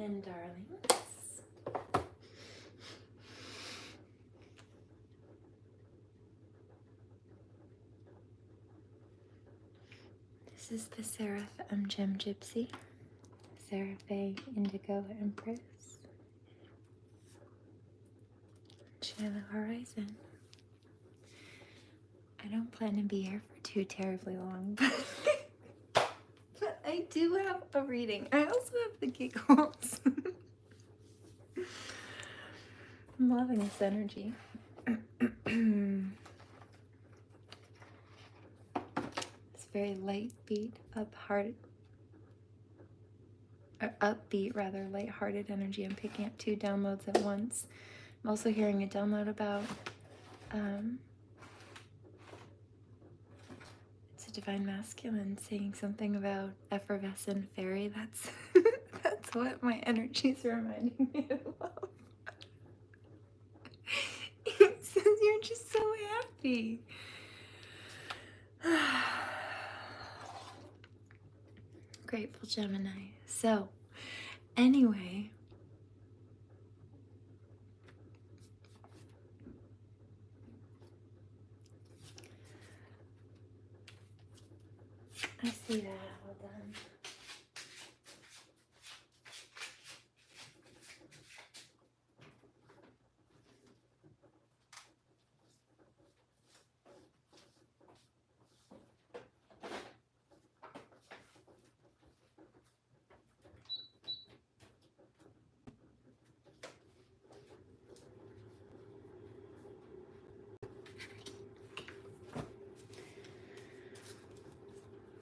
evening, darlings. This is the Seraph Gem Gypsy, Seraphe Indigo Empress, Shallow Horizon. I don't plan to be here for too terribly long, but I do have a reading. I also have the giggles. I'm loving this energy. It's very light beat, upbeat rather, light-hearted energy. I'm picking up 2 downloads at once. I'm also hearing a download about it's a divine masculine saying something about effervescent fairy. That's that's what my energy's reminding me of. It says you're just so happy. Grateful Gemini. So, anyway, I see that. Hold on.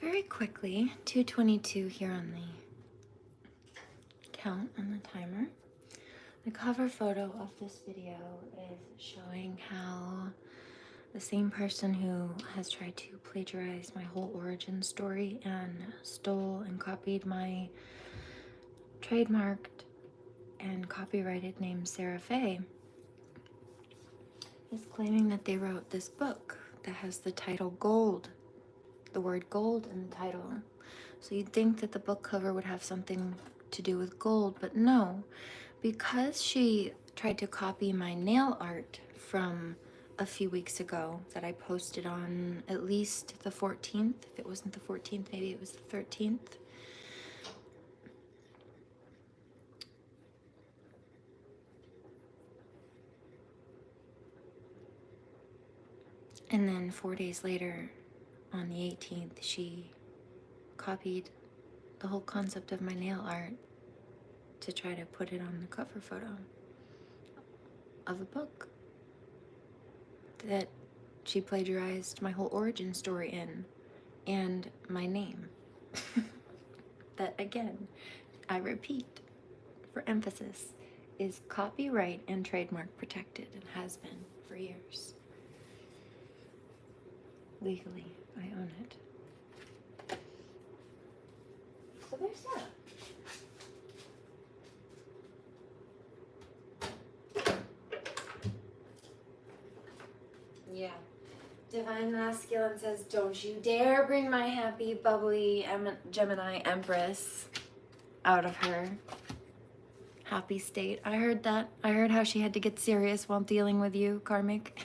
Very quickly, 2:22 here on the count on the timer. The cover photo of this video is showing how the same person who has tried to plagiarize my whole origin story and stole and copied my trademarked and copyrighted name Seraphe is claiming that they wrote this book that has the title Gold, the word gold in the title. So you'd think that the book cover would have something to do with gold, but no, because she tried to copy my nail art from a few weeks ago that I posted on at least the 14th. If it wasn't the 14th, maybe it was the 13th. And then 4 days later, on the 18th, she copied the whole concept of my nail art to try to put it on the cover photo of a book that she plagiarized my whole origin story in, and my name. That, again, I repeat, for emphasis, is copyright and trademark protected and has been for years. Legally, I own it. So there's that. Yeah. Divine Masculine says, don't you dare bring my happy, bubbly Gemini Empress out of her happy state. I heard that. I heard how she had to get serious while dealing with you, Karmic.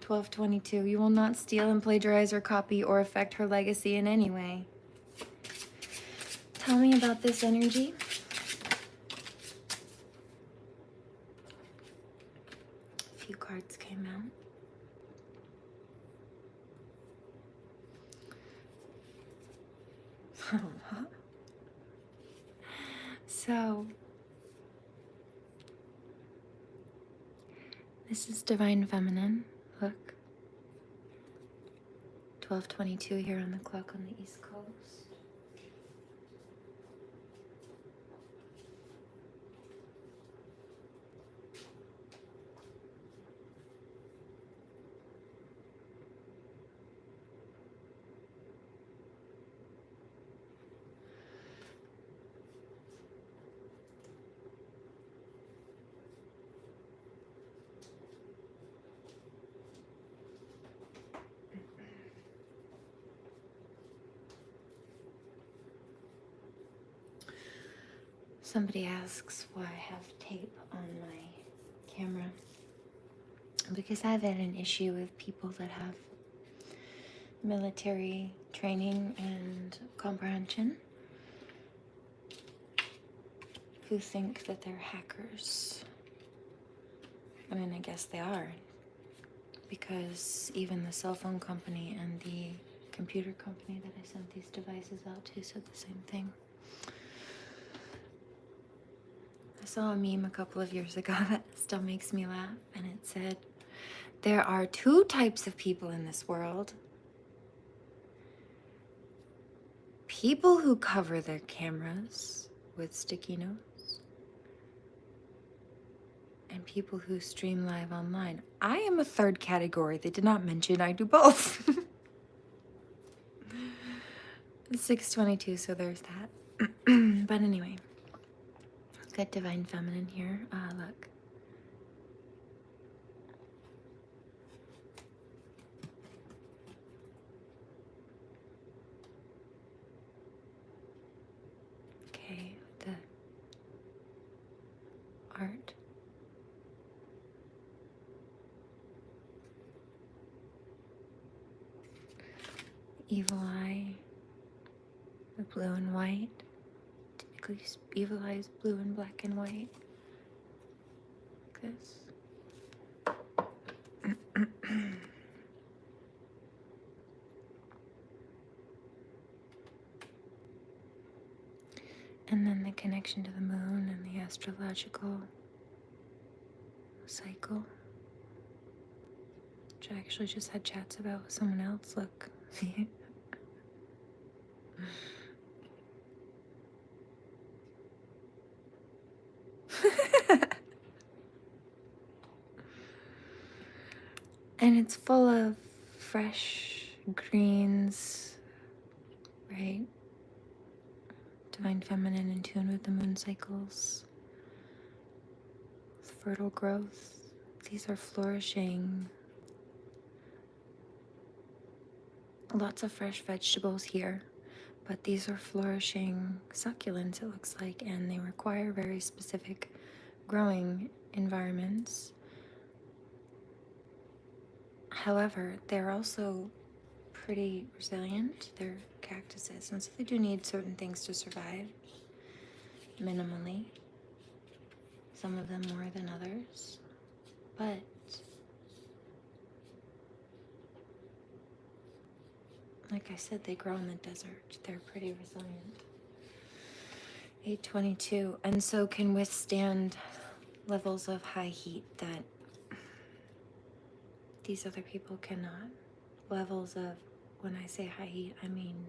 1222. You will not steal and plagiarize or copy or affect her legacy in any way. Tell me about this energy. A few cards came out. So, this is Divine Feminine. Look. 12:22 here on the clock on the East Coast. Somebody asks why I have tape on my camera. Because I've had an issue with people that have military training and comprehension who think that they're hackers. I mean, I guess they are, because even the cell phone company and the computer company that I sent these devices out to said the same thing. I saw a meme a couple of years ago that still makes me laugh, and it said, "There are two types of people in this world. People who cover their cameras with sticky notes, and people who stream live online. I am a third category. They did not mention I do both." 622, so there's that. But anyway, got Divine Feminine here. Look. Okay, the art. Evil Eye, the blue and white. Typically, Evil Eye is blue and black and white. Like this. And then the connection to the moon and the astrological cycle, which I actually just had chats about with someone else. Look. And it's full of fresh greens, right? Divine Feminine in tune with the moon cycles, with fertile growth. These are flourishing. Lots of fresh vegetables here, but these are flourishing succulents, it looks like, and they require very specific growing environments. However, they're also pretty resilient. They're cactuses, and so they do need certain things to survive, minimally. Some of them more than others, but like I said, they grow in the desert. They're pretty resilient. 822, and so can withstand levels of high heat that these other people cannot. Levels of, when I say high heat, I mean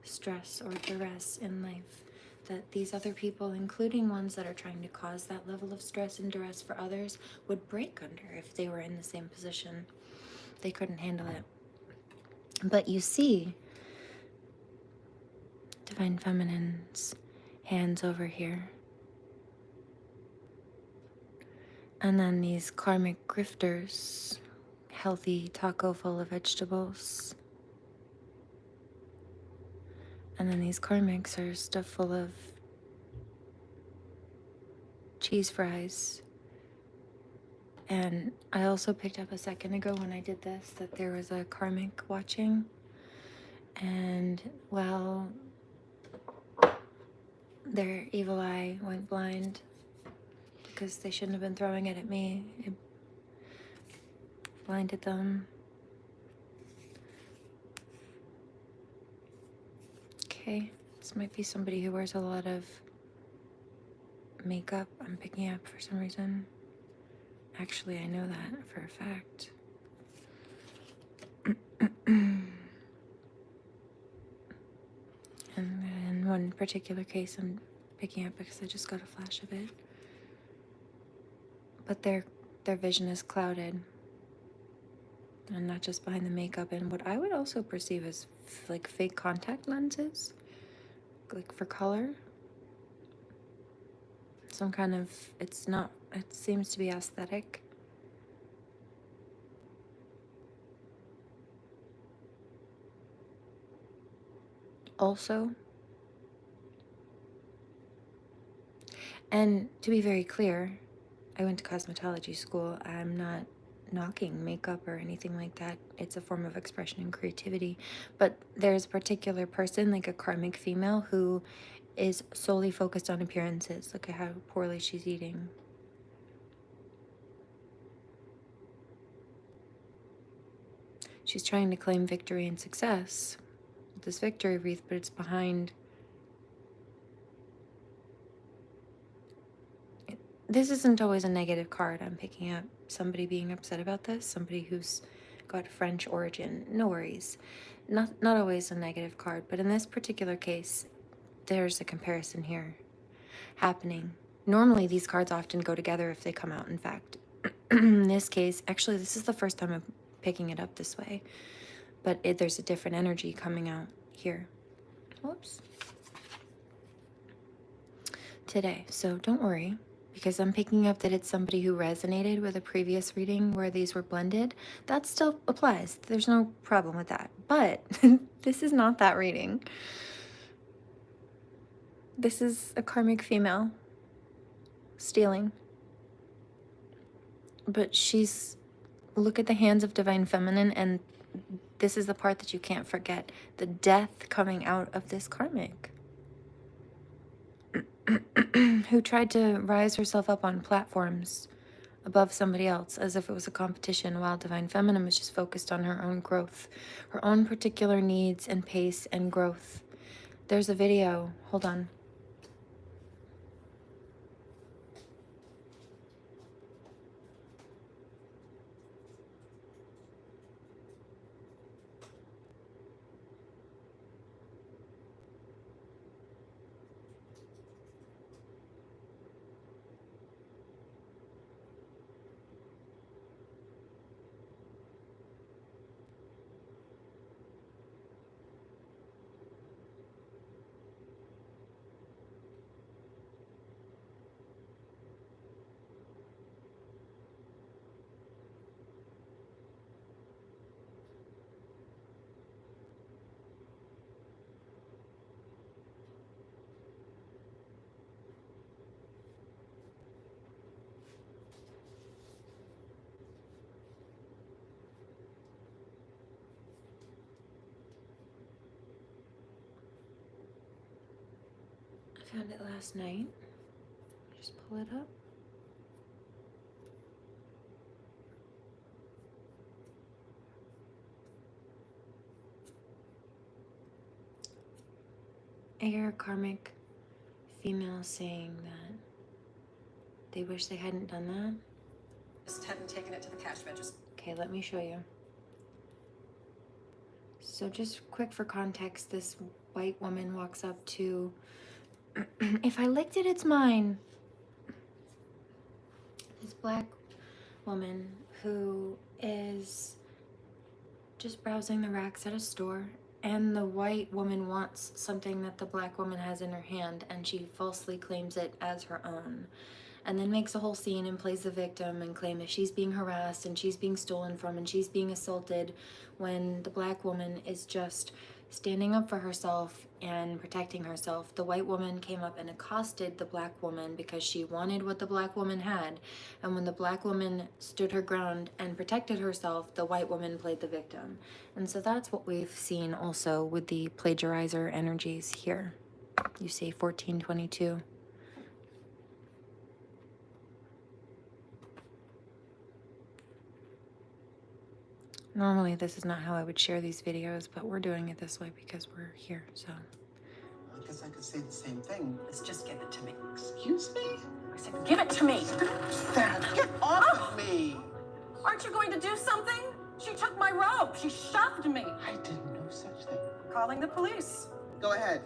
stress or duress in life that these other people, including ones that are trying to cause that level of stress and duress for others, would break under if they were in the same position. They couldn't handle it. But you see Divine Feminine's hands over here. And then these karmic grifters, healthy taco full of vegetables. And then these karmics are stuffed full of cheese fries. And I also picked up a second ago when I did this that there was a karmic watching. And, well, their evil eye went blind because they shouldn't have been throwing it at me. It blinded them. Okay, this might be somebody who wears a lot of makeup. I'm picking up for some reason. Actually, I know that for a fact. And in one particular case, I'm picking up because I just got a flash of it. But their vision is clouded. And not just behind the makeup, and what I would also perceive as like fake contact lenses, like for color. Some kind of, it seems to be aesthetic. Also, And to be very clear, I went to cosmetology school. I'm not knocking makeup or anything like that. It's a form of expression and creativity. But there's a particular person, like a karmic female, who is solely focused on appearances. Look at how poorly she's eating. She's trying to claim victory and success with this victory wreath, but it's behind. This isn't always a negative card I'm picking up. Somebody being upset about this, somebody who's got French origin. No worries. Not always a negative card, but in this particular case, there's a comparison here happening. Normally, these cards often go together if they come out, in fact. In this case, actually, this is the first time I'm picking it up this way, but there's a different energy coming out here. Whoops. Today, so don't worry, because I'm picking up that it's somebody who resonated with a previous reading where these were blended. That still applies. There's no problem with that. But this is not that reading. This is a karmic female stealing. But she's, look at the hands of divine feminine, and this is the part that you can't forget. The death coming out of this karmic. Who tried to rise herself up on platforms above somebody else as if it was a competition, while divine feminine was just focused on her own growth, her own particular needs and pace and growth. There's a video. Hold on. I found it last night. Just pull it up. I hear a karmic female saying that they wish they hadn't done that. Just hadn't taken it to the cash register. Okay, let me show you. So just quick for context, this white woman walks up to, if I licked it, it's mine. This black woman who is just browsing the racks at a store, and the white woman wants something that the black woman has in her hand, and she falsely claims it as her own, and then makes a whole scene and plays the victim and claims that she's being harassed and she's being stolen from and she's being assaulted, when the black woman is just standing up for herself and protecting herself. The white woman came up and accosted the black woman because she wanted what the black woman had, and when the black woman stood her ground and protected herself, the white woman played the victim. And so that's what we've seen also with the plagiarizer energies here. You see 1422. Normally this is not how I would share these videos, but we're doing it this way because we're here, so. I guess I could say the same thing. Let's just give it to me. Excuse me? I said, give it to me. Dad, get off of me! Aren't you going to do something? She took my robe. She shoved me. I did no such thing. I'm calling the police. Go ahead.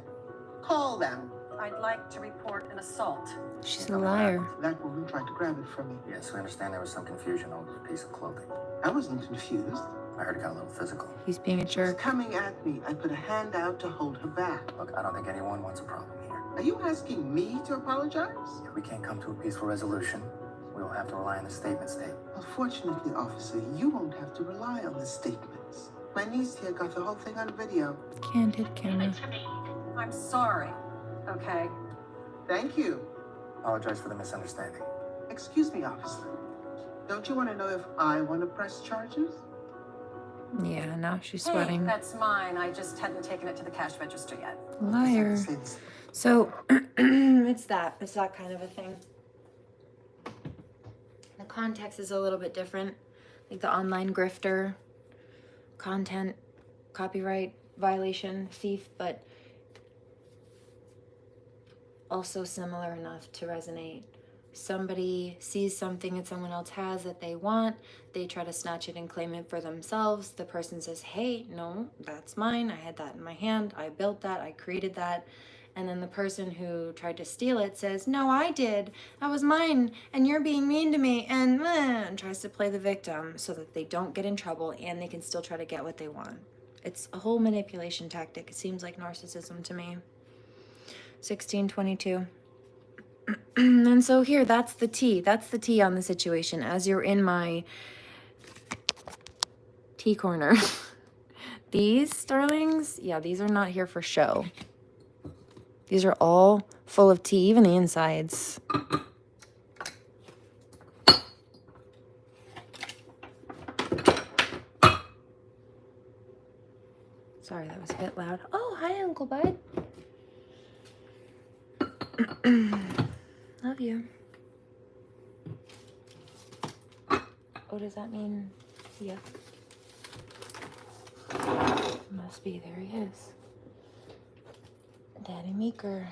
Call them. I'd like to report an assault. She's a liar. That woman tried to grab it from me. Yes, we understand there was some confusion over the piece of clothing. I wasn't confused. I heard it got a little physical. He's being a She was jerk. coming at me. I put a hand out to hold her back. Look, I don't think anyone wants a problem here. Are you asking me to apologize? If we can't come to a peaceful resolution, we will have to rely on the statements tape. Well, fortunately, officer, you won't have to rely on the statements. My niece here got the whole thing on video. Candid camera. I'm sorry, okay? Thank you. Apologize for the misunderstanding. Excuse me, officer. Don't you want to know if I want to press charges? Yeah, now she's Hey, sweating. that's mine. I just hadn't taken it to the cash register yet. Liar. Say this. So, it's that kind of a thing. The context is a little bit different. Like the online grifter, content, copyright violation, thief, but also similar enough to resonate. Somebody sees something that someone else has that they want. They try to snatch it and claim it for themselves. The person says, hey, no, that's mine. I had that in my hand. I built that. I created that. And then the person who tried to steal it says, no, I did. That was mine. And you're being mean to me. And tries to play the victim so that they don't get in trouble and they can still try to get what they want. It's a whole manipulation tactic. It seems like narcissism to me. 1622. And so here, that's the tea. That's the tea on the situation as you're in my tea corner. These starlings, yeah, these are not here for show. These are all full of tea, even the insides. Sorry, that was a bit loud. Oh, hi, Uncle Bud. Love you. Oh, does that mean yeah? Must be. There he is. Daddy Meeker.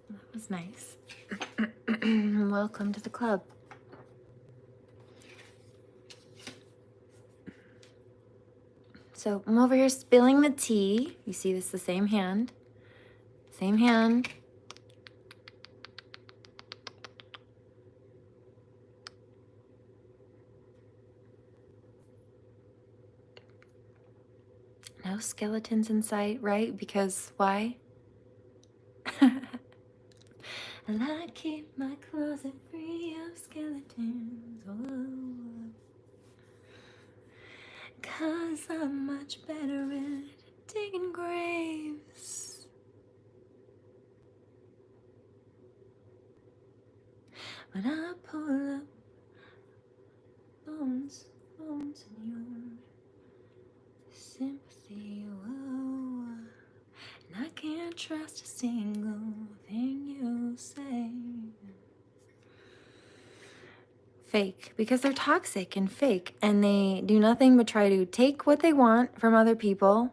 That was nice. Welcome to the club. So I'm over here spilling the tea. You see this, the same hand. Same hand. No skeletons in sight, right? Because why? And I keep my closet free of skeletons. Oh. 'Cause I'm much better at digging graves. When I pull up bones in your sympathy, whoa. And I can't trust a single thing you say. Fake, because they're toxic and fake, and they do nothing but try to take what they want from other people.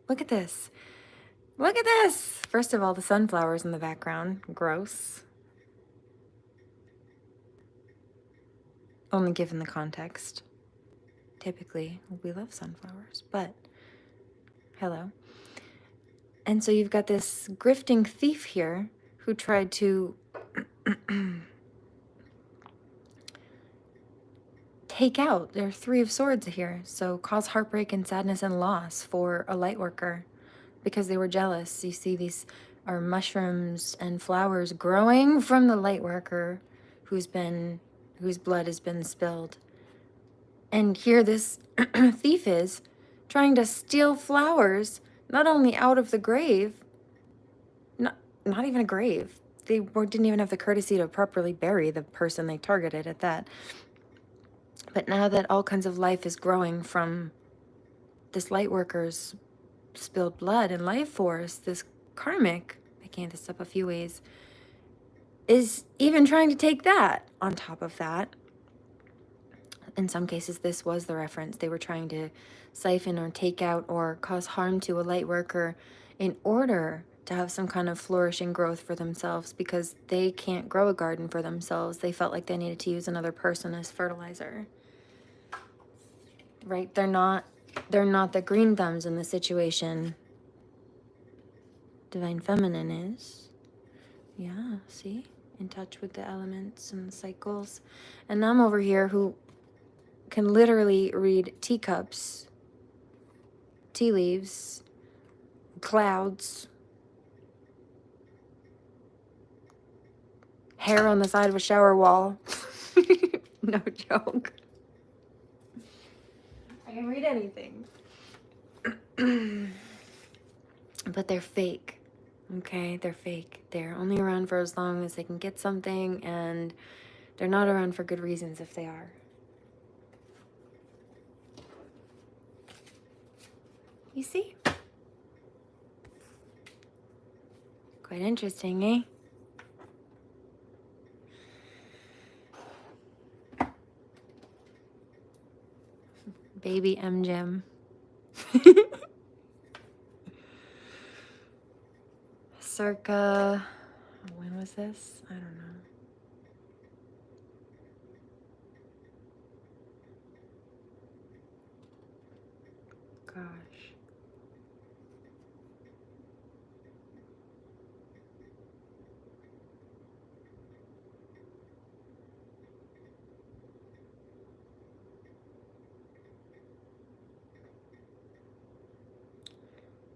Look at this. Look at this. First of all, the sunflowers in the background. Gross. Only given the context. Typically, we love sunflowers, but hello. And so you've got this grifting thief here who tried to take out. There are 3 of swords here, so cause heartbreak and sadness and loss for a light worker because they were jealous. You see, these are mushrooms and flowers growing from the light worker whose blood has been spilled. And here this thief is trying to steal flowers, not only out of the grave, not even a grave. They didn't even have the courtesy to properly bury the person they targeted at that. But now that all kinds of life is growing from this light worker's spilled blood and life force, this karmic, picking this up a few ways, is even trying to take that on top of that. In some cases, this was the reference. They were trying to siphon or take out or cause harm to a light worker in order to have some kind of flourishing growth for themselves because they can't grow a garden for themselves. They felt like they needed to use another person as fertilizer. Right? They're not the green thumbs in the situation. Divine Feminine is. Yeah, see? In touch with the elements and the cycles. And I'm over here who can literally read teacups, tea leaves, clouds, hair on the side of a shower wall. No joke. I can read anything. But they're fake. Okay, they're fake. They're only around for as long as they can get something, and they're not around for good reasons if they are. You see? Quite interesting, eh? Baby M-Gem. Circa... when was this? I don't know. Gosh.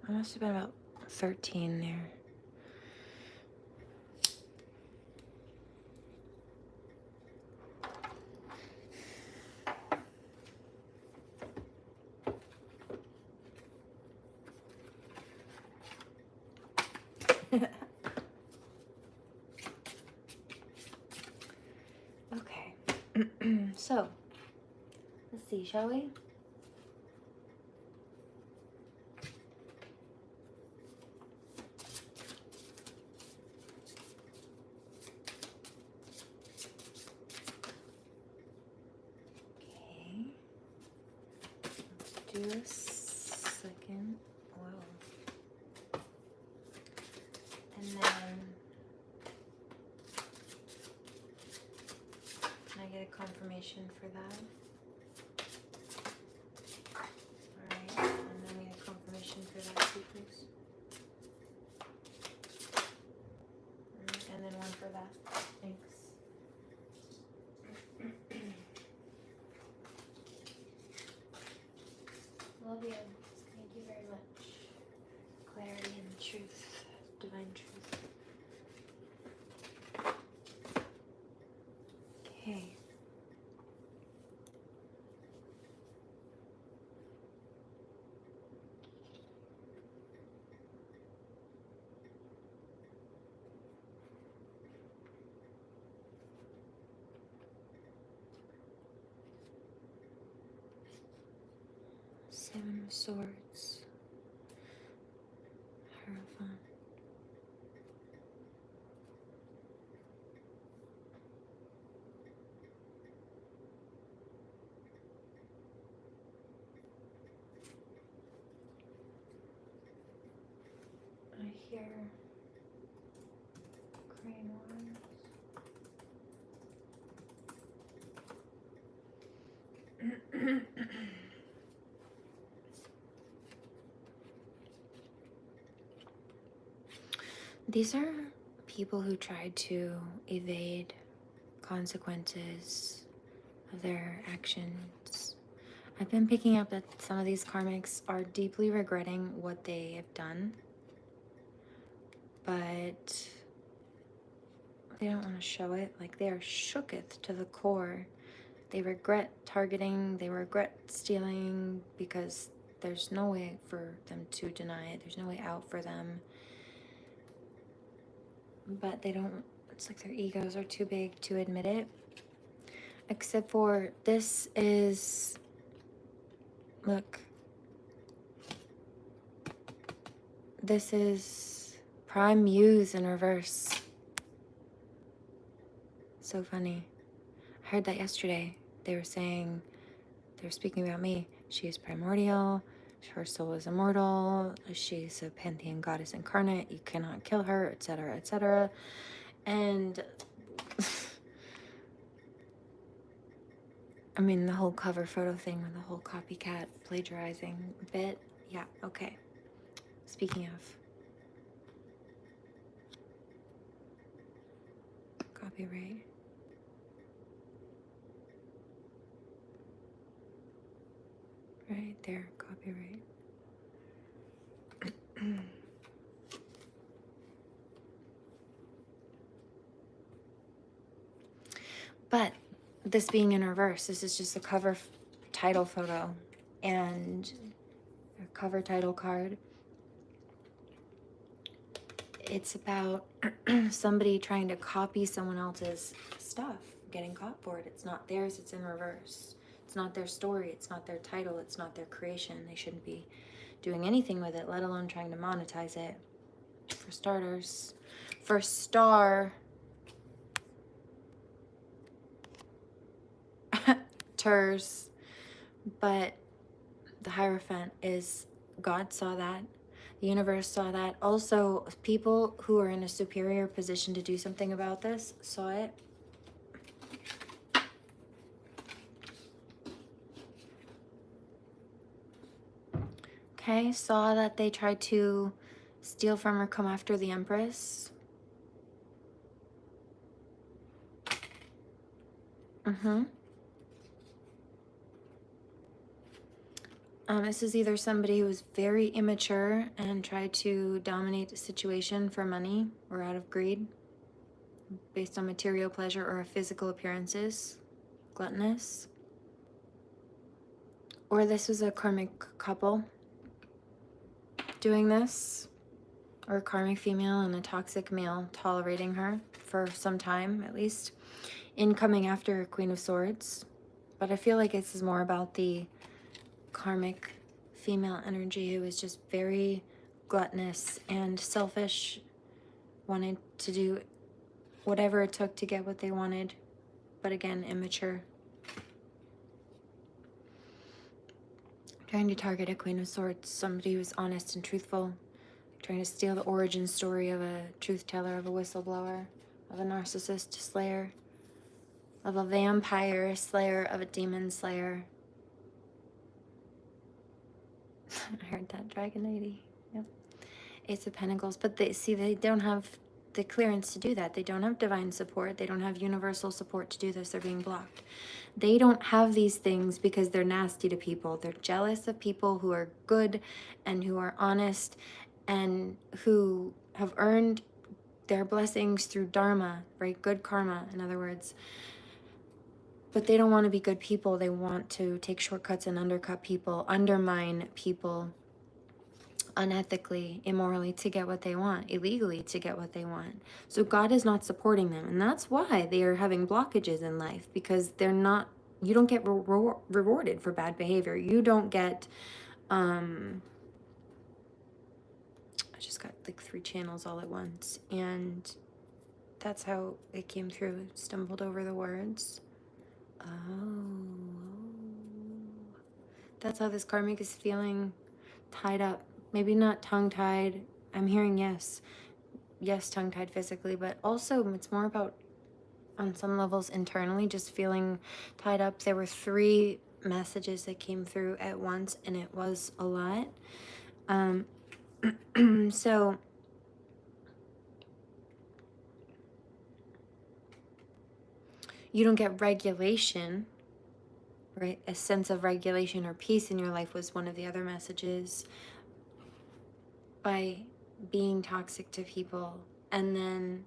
I must have been about 13 there. Okay. So, let's see, shall we? Okay. Let's do a second. Whoa. And then, can I get a confirmation for that? Alright, and then we get a confirmation for that too, please. Alright, and then one for that. Thanks. Love you. Thank you very much. Clarity and truth. Divine truth. Okay. Seven of Swords. Hierophant. I hear crane horns. These are people who tried to evade consequences of their actions. I've been picking up that some of these karmics are deeply regretting what they have done, but they don't want to show it. Like, they are shooketh to the core. They regret targeting, they regret stealing, because there's no way for them to deny it. There's no way out for them. But they don't, it's like their egos are too big to admit it. Except for this is, look, this is Prime Muse in reverse. So funny. I heard that yesterday. They were saying, they were speaking about me. She is primordial. Her soul is immortal. She's a pantheon goddess incarnate. You cannot kill her, etc., etc. And I mean, the whole cover photo thing with the whole copycat plagiarizing bit. Yeah, okay. Speaking of copyright. Right there, copyright. this being in reverse, this is just a cover title photo and a cover title card. It's about somebody trying to copy someone else's stuff, getting caught for it. It's not theirs, it's in reverse. It's not their story, it's not their title, it's not their creation. They shouldn't be doing anything with it, let alone trying to monetize it. For starters. For star, ters, but the Hierophant is God saw that. The universe saw that. Also, people who are in a superior position to do something about this saw it. Okay, saw that they tried to steal from or come after the Empress. This is either somebody who was very immature and tried to dominate the situation for money or out of greed, based on material pleasure or physical appearances, gluttonous. Or this was a karmic couple doing this, or a karmic female and a toxic male tolerating her for some time at least, in coming after a Queen of Swords. But I feel like this is more about the karmic female energy who was just very gluttonous and selfish, wanted to do whatever it took to get what they wanted, but again, immature. Trying to target a Queen of Swords, somebody who's honest and truthful, trying to steal the origin story of a truth teller, of a whistleblower, of a narcissist slayer, of a vampire slayer, of a demon slayer. I heard that, Dragon Lady. Yep. Ace of Pentacles. But they don't have the clearance to do that. They don't have divine support. They don't have universal support to do this. They're being blocked. They don't have these things because they're nasty to people. They're jealous of people who are good and who are honest and who have earned their blessings through dharma, right? Good karma, in other words. But they don't want to be good people. They want to take shortcuts and undercut people, undermine people unethically, immorally to get what they want, illegally to get what they want. So God is not supporting them. And that's why they are having blockages in life, because they're not, you don't get rewarded for bad behavior. You don't get, I just got like 3 channels all at once. And that's how it came through. Stumbled over the words. Oh, that's how this karmic is feeling, tied up. Maybe not tongue-tied. I'm hearing yes, tongue-tied physically, but also it's more about, on some levels internally, just feeling tied up. There were 3 messages that came through at once, and it was a lot. So you don't get regulation, right? A sense of regulation or peace in your life was one of the other messages, by being toxic to people. And then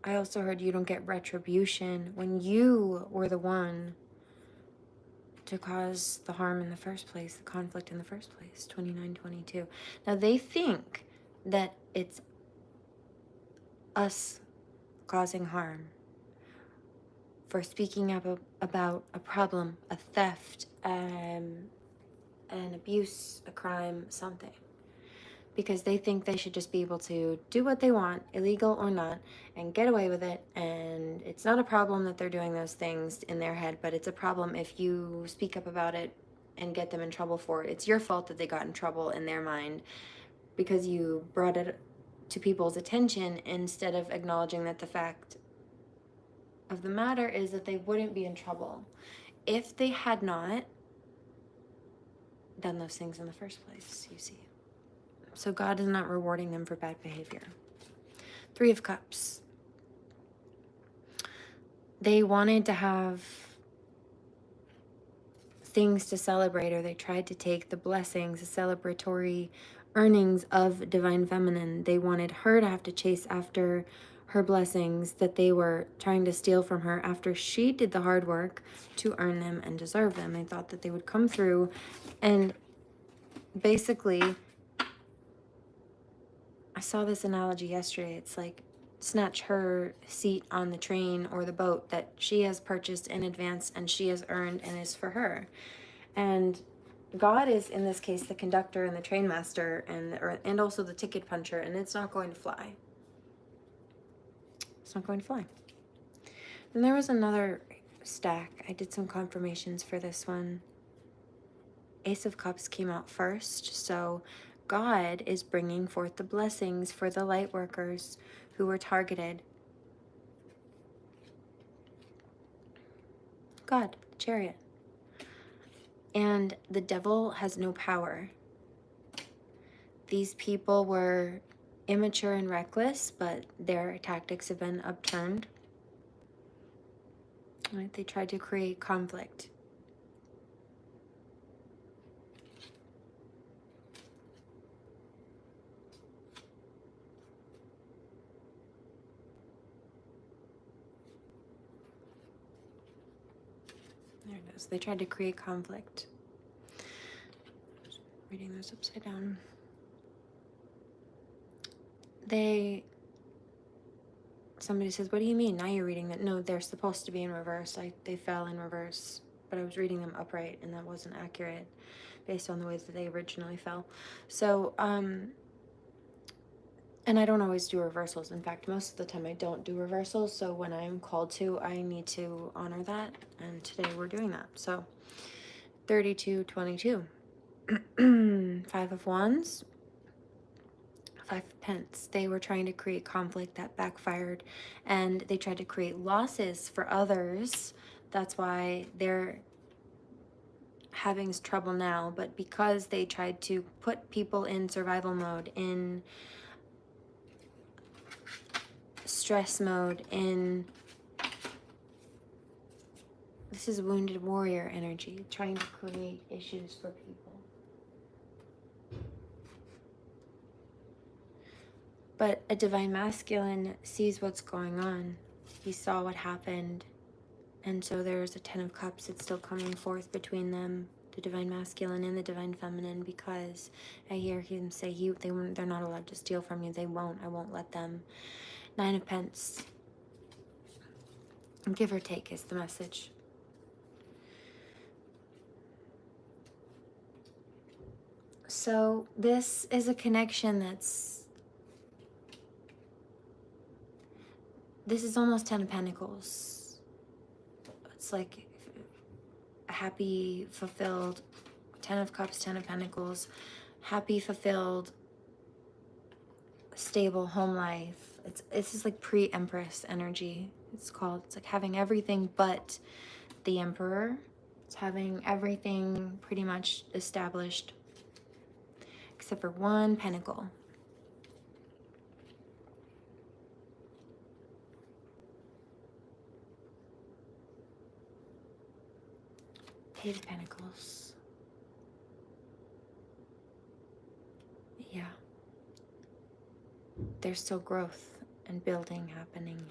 I also heard you don't get retribution when you were the one to cause the harm in the first place, the conflict in the first place, 2922. Now they think that it's us causing harm for speaking up about a problem, a theft, an abuse, a crime, something. Because they think they should just be able to do what they want, illegal or not, and get away with it. And it's not a problem that they're doing those things in their head, but it's a problem if you speak up about it and get them in trouble for it. It's your fault that they got in trouble in their mind because you brought it to people's attention instead of acknowledging that the fact of the matter is that they wouldn't be in trouble if they had not done those things in the first place, you see. So God is not rewarding them for bad behavior. 3 of Cups. They wanted to have things to celebrate, or they tried to take the blessings, the celebratory earnings of divine feminine. They wanted her to have to chase after her blessings that they were trying to steal from her after she did the hard work to earn them and deserve them. They thought that they would come through and basically, I saw this analogy yesterday. It's like snatch her seat on the train or the boat that she has purchased in advance and she has earned and is for her. And God is, in this case, the conductor and the train master and also the ticket puncher, and it's not going to fly. It's not going to fly. And there was another stack. I did some confirmations for this one. Ace of Cups came out first, so God is bringing forth the blessings for the light workers who were targeted. God, the Chariot. And the devil has no power. These people were immature and reckless, but their tactics have been upturned. Right? They tried to create conflict. There it goes. They tried to create conflict. Reading those upside down. Somebody says, what do you mean? Now you're reading that. No, they're supposed to be in reverse. They fell in reverse, but I was reading them upright and that wasn't accurate based on the ways that they originally fell. So, and I don't always do reversals. In fact, most of the time I don't do reversals. So when I'm called to, I need to honor that. And today we're doing that. So 32-22. 5 of Wands. 5 of Pence. They were trying to create conflict that backfired, and they tried to create losses for others. That's why they're having trouble now. But because they tried to put people in survival mode, in stress mode, this is wounded warrior energy, trying to create issues for people. But a divine masculine sees what's going on. He saw what happened. And so there's a 10 of Cups that's still coming forth between them, the divine masculine and the divine feminine, because I hear him say they're not allowed to steal from you. They won't. I won't let them. 9 of Pence. Give or take is the message. So this is a connection this is almost 10 of Pentacles. It's like a happy, fulfilled, 10 of Cups, 10 of Pentacles, happy, fulfilled, stable home life. It's just like pre-Empress energy. It's like having everything but the Emperor. It's having everything pretty much established except for 1 pentacle. Page of Pentacles. Yeah. There's still growth and building happening